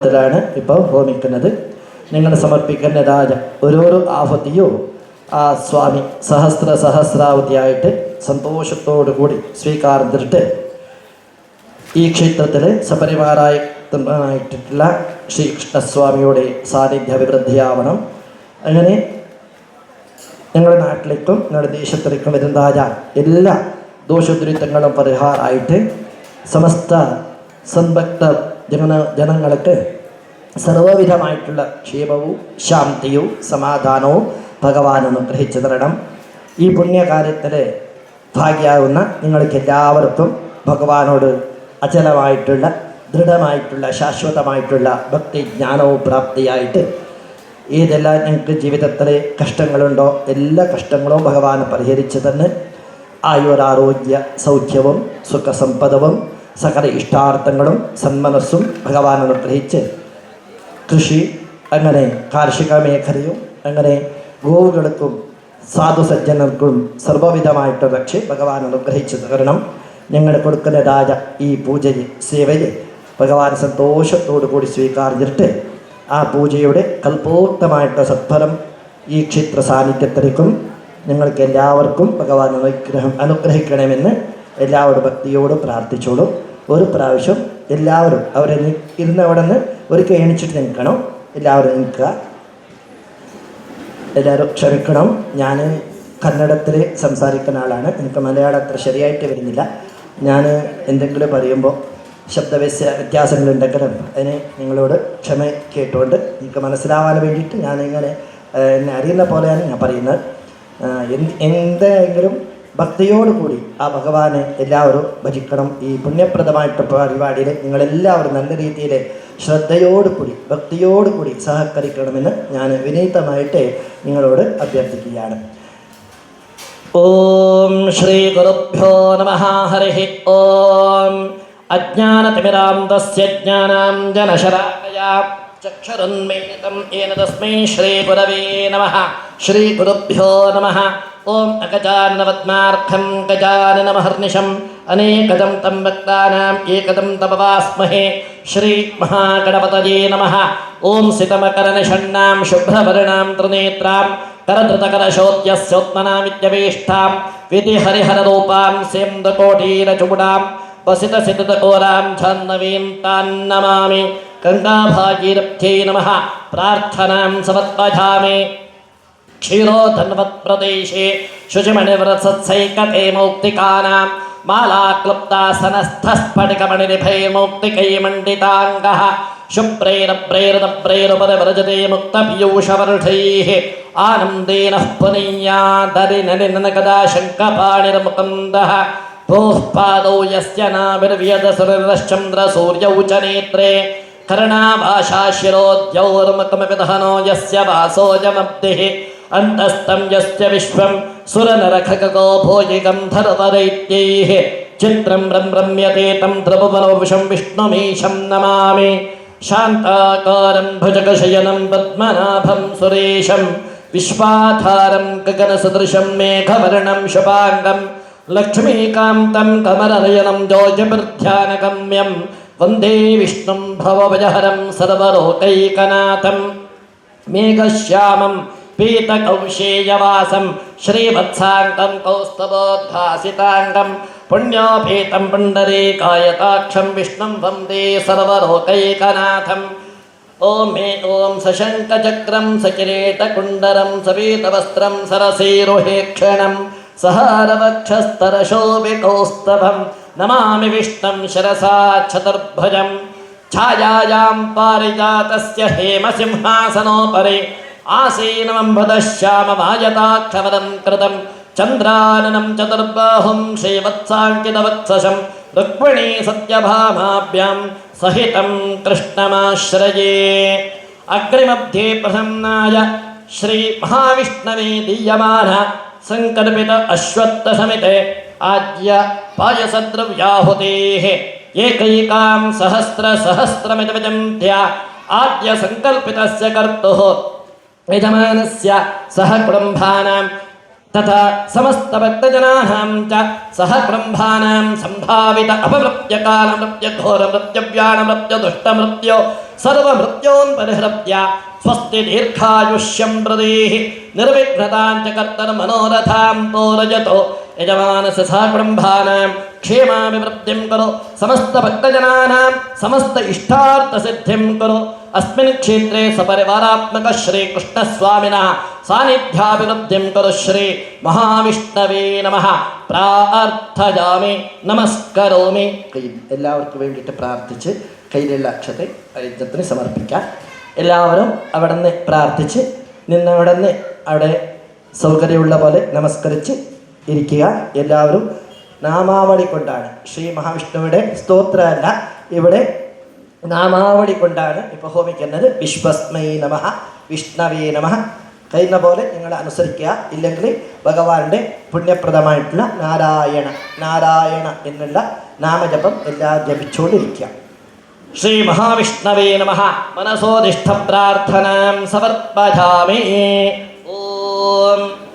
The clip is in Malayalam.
ാണ് ഇപ്പോൾ ഹോമിക്കുന്നത്. നിങ്ങൾ സമർപ്പിക്കുന്നതായ ഓരോരോ ആഹുതിയോ ആ സ്വാമി സഹസ്രാവതിയായിട്ട് സന്തോഷത്തോടു കൂടി സ്വീകാർത്തിട്ട് ഈ ക്ഷേത്രത്തിൽ സപരിവാരായിട്ടുള്ള ശ്രീകൃഷ്ണസ്വാമിയുടെ സാന്നിധ്യ അഭിവൃദ്ധിയാവണം. അങ്ങനെ ഞങ്ങളുടെ നാട്ടിലേക്കും ഞങ്ങളുടെ ദേശത്തിലേക്കും വരുന്നതായ എല്ലാ ദോഷദുരിതങ്ങളും പരിഹാരമായിട്ട് സമസ്ത സദ്ഭക്ത ജനങ്ങൾക്ക് സർവവിധമായിട്ടുള്ള ക്ഷേമവും ശാന്തിയും സമാധാനവും ഭഗവാൻ അനുഗ്രഹിച്ചു തരണം. ഈ പുണ്യകാര്യത്തിൽ ഭാഗ്യമാകുന്ന നിങ്ങൾക്ക് എല്ലാവർക്കും ഭഗവാനോട് അചലമായിട്ടുള്ള ദൃഢമായിട്ടുള്ള ശാശ്വതമായിട്ടുള്ള ഭക്തി ജ്ഞാനവും പ്രാപ്തിയായിട്ട് ഏതെല്ലാം നിങ്ങൾക്ക് ജീവിതത്തിലെ കഷ്ടങ്ങളുണ്ടോ എല്ലാ കഷ്ടങ്ങളും ഭഗവാൻ പരിഹരിച്ചു തന്നെ ആയുരാരോഗ്യ സൗഖ്യവും സുഖസമ്പദവും സകല ഇഷ്ടാർത്ഥങ്ങളും സന്മനസ്സും ഭഗവാൻ അനുഗ്രഹിച്ച് കൃഷി അങ്ങനെ കാർഷിക മേഖലയും അങ്ങനെ ഗോവുകൾക്കും സാധുസജ്ജനർക്കും സർവവിധമായിട്ട് രക്ഷ ഭഗവാൻ അനുഗ്രഹിച്ചു തരണം. ഞങ്ങൾ കൊടുക്കുന്നതായ ഈ പൂജയെ സേവയെ ഭഗവാൻ സന്തോഷത്തോടു കൂടി സ്വീകരിച്ചിട്ട് ആ പൂജയുടെ കൽപ്പോക്തമായിട്ട് സത്ഫലം ഈ ക്ഷേത്ര സാന്നിധ്യത്തിലേക്കും നിങ്ങൾക്ക് എല്ലാവർക്കും ഭഗവാൻ അനുഗ്രഹിക്കണമെന്ന് എല്ലാവരും ഭക്തിയോടും പ്രാർത്ഥിച്ചോളും. ഒരു പ്രാവശ്യം എല്ലാവരും അവരെ ഇരുന്നവിടെ നിന്ന് ഒരിക്കൽ എണിച്ചിട്ട് നിൽക്കണം. എല്ലാവരും നിൽക്കുക. എല്ലാവരും ക്ഷമിക്കണം, ഞാൻ കന്നഡത്തിൽ സംസാരിക്കുന്ന ആളാണ്. എനിക്ക് മലയാളം അത്ര ശരിയായിട്ട് വരുന്നില്ല. ഞാൻ എന്തെങ്കിലും പറയുമ്പോൾ വ്യത്യാസങ്ങളുണ്ടെങ്കിലും അതിന് നിങ്ങളോട് ക്ഷമ കേട്ടുകൊണ്ട് എനിക്ക് മനസ്സിലാവാൻ വേണ്ടിയിട്ട് ഞാനിങ്ങനെ എന്നെ അറിയുന്ന പോലെയാണ് ഞാൻ പറയുന്നത്. എന്തെങ്കിലും ഭക്തിയോടുകൂടി ആ ഭഗവാനെ എല്ലാവരും ഭജിക്കണം. ഈ പുണ്യപ്രദമായിട്ട് പരിപാടിയിൽ നിങ്ങളെല്ലാവരും നല്ല രീതിയിൽ ശ്രദ്ധയോടുകൂടി ഭക്തിയോടുകൂടി സഹകരിക്കണമെന്ന് ഞാൻ വിനീതമായിട്ട് നിങ്ങളോട് അഭ്യർത്ഥിക്കുകയാണ്. ഓം ശ്രീ ഗുരുഭ്യോ നമഃ. ഹരി ഓം. അജ്ഞാനതിമിരാന്തസ്യ ജ്ഞാനാഞ്ജനശലാകയാ ചക്ഷുരുന്മീലിതം യേന തസ്മൈ ശ്രീ ഗുരവേ നമഃ. ശ്രീ ഗുരുഭ്യോ നമഃ. ഓം അഗജാനനപദ്മാർഘം ഗജാനനമഹർനിശം അനേകദം തം ഭക്താനാം ഏകദം തപവാസ്മഹേ. ശ്രീ മഹാഗണപതയേ നമഃ. ഓം സിതമകരനിഷണ്ണാം ശുഭ്രവർണാം ത്രിനേത്രാം കരധൃതകരശോദ്യസ്യോത്മനാമിത്യവേഷ്ടാം വിധിഹരിഹരരൂപാം സ്യംദകോടീരചൂടാം വസിതസിതകോരാം ഛാന്നവീം താൻ നമാമി. ഗംഗാഭാഗീരഥ്യൈ നമഃ. പ്രാർത്ഥനാം സമർപ്പയാമി. ക്ഷീരോധന്വത്പ്രദേശേ ശുചിമണിവ്രസത്സൈകതേ മൗക്തികാനാം മാലാക്ലുപ്താസനസ്ഥസ്ഫടികമണിനിഭൈർമൗക്തികൈമണ്ഡിതാംഗഃ ശുഭ്രൈരഭ്രൈരതഭ്രൈരുപരവ്രജതേ മുക്തപീയൂഷവർഷൈഃ ആനന്ദേനഃ പുനീയാദരിനനിനകദാ ശങ്കപാണിർമുകുന്ദഃ ഭൂഃ പാദൗ യസ്യ നാഭിർവ്യദസുരശ്ചന്ദ്രസൂര്യൗ ച നേത്രേ കർണാഭാഷാശിരോദ്യൗർമുഖമിദഹനോ യസ്യ വാസോജമബ്ധിഃ അന്തസ്തം യസ്യ വിശ്വം സുരനരഖഗോ ഭോജിഗന്ധർവദൈത്യൈഃ ചിത്രം രമ്യത്തെ തം ത്രിഭുവനോ വിഷം വിഷ്ണുമീശം നമാമി. ശാന്താകാരം ഭുജഗശയനം പദ്മനാഭം സുരേശം വിശ്വാധാരം ഗഗനസദൃശം മേഘവർണം ശുഭാംഗം ലക്ഷ്മീകാന്തം കമലനയനം ജോജഭിർധ്യാനഗമ്യം വന്ദേ വിഷ്ണും ഭവഭയഹരം സർവലോകൈകനാഥം മേഘശ്യാമം പീതകൗശേയവാസം ശ്രീവത്സാംഗം കൗസ്തവോദ്ഭാസിതാംഗം പുണ്യോപേതം പുണ്ഡരീകായതാക്ഷം വിഷ്ണും വന്ദേ സർവലോകൈകനാഥം. ഓം മേ ഓം സശങ്കചക്രം സകിരീടകുണ്ടരം സപീതവസ്ത്രം സരസീരുഹേക്ഷണം സഹാരവക്ഷസ്തരശോഭികൗസ്തഭം നമാമി വിഷ്ണും ശിരസാ ചതുർഭുജം. ഛായായാം പാരിജാതസ്യ ഹേമസിംഹാസനോപരി ആസീനമംബുധശ്യാമമായതാക്ഷവദം കൃതം ചന്ദ്രാനനം ചതുർബാഹും ശ്രീവത്സാങ്കിതവത്സശം രുക്മിണീ സത്യഭാമാഭ്യാം സഹിതം കൃഷ്ണമാശ്രയേ. അഗ്നിമധ്യേ പ്രസന്നായ ശ്രീ മഹാവിഷ്ണവേ ദീയമാന സങ്കൽപ്പിത അശ്വത്ഥസമിതേ ആദ്യ പായസദ്രവ്യാഹുതേഃ ഏകൈകാം സഹസ്രമിതമിജന്ത്യ ആദ്യ സങ്കൽപ്പിതസ്യ കർത്തുഃ യജമാനസ്യ സഹ കുടുംബാനാം तथा समस्त भक्तजनानां च सह ब्रह्माणां संभावित अपमृत्यकालमृत्य घोरमृत्यव्यानमृत्य दुष्टमृत्यो सर्वमृत्योन् परिहृत्य स्वस्ति दीर्घायुष्यं प्रदेः निर्विघ्नतां च कर्तनमनोरथां पूरयतो यजमानस्य सह ब्रह्माणां क्षेमाभिवृद्धिं करो समस्त भक्तजनानां समस्त इष्टार्थसिद्धिं करो अस्मिन् क्षेत्रे सपरिवारात्मक श्री कृष्णस्वामिनः सान्निध्याभिवृद्धिं करो श्री महाविष्णवे नमः പ്രാർത്ഥയാമി നമസ്കരോമി. എല്ലാവർക്കും വേണ്ടിയിട്ട് പ്രാർത്ഥിച്ച് കയ്യിലുള്ള അക്ഷത യജ്ഞത്തിന് സമർപ്പിക്കാം. എല്ലാവരും അവിടെ നിന്ന് പ്രാർത്ഥിച്ച് നിന്നവിടെ നിന്ന് അവിടെ സൗകര്യമുള്ള പോലെ നമസ്കരിച്ച് ഇരിക്കുക. എല്ലാവരും നാമാവളി കൊണ്ടാണ്, ശ്രീ മഹാവിഷ്ണുവിടെ സ്തോത്രമല്ല, ഇവിടെ നാമാവളി കൊണ്ടാണ് ഇപ്പോൾ ഹോമിക്കുന്നത്. വിശ്വസ്മൈ നമഃ, വിഷ്ണവേ നമഃ. കഴിയുന്ന പോലെ നിങ്ങൾ അനുസരിക്കുക. ഇല്ലെങ്കിൽ ഭഗവാന്റെ പുണ്യപ്രദമായിട്ടുള്ള നാരായണ നാരായണ എന്നുള്ള നാമജപം എല്ലാം ജപിച്ചുകൊണ്ടിരിക്കുക. ശ്രീ മഹാവിഷ്ണവേ നമഃ. മനസോദിഷ്ട പ്രാർത്ഥനാം സമർപ്പയാമി. ഓം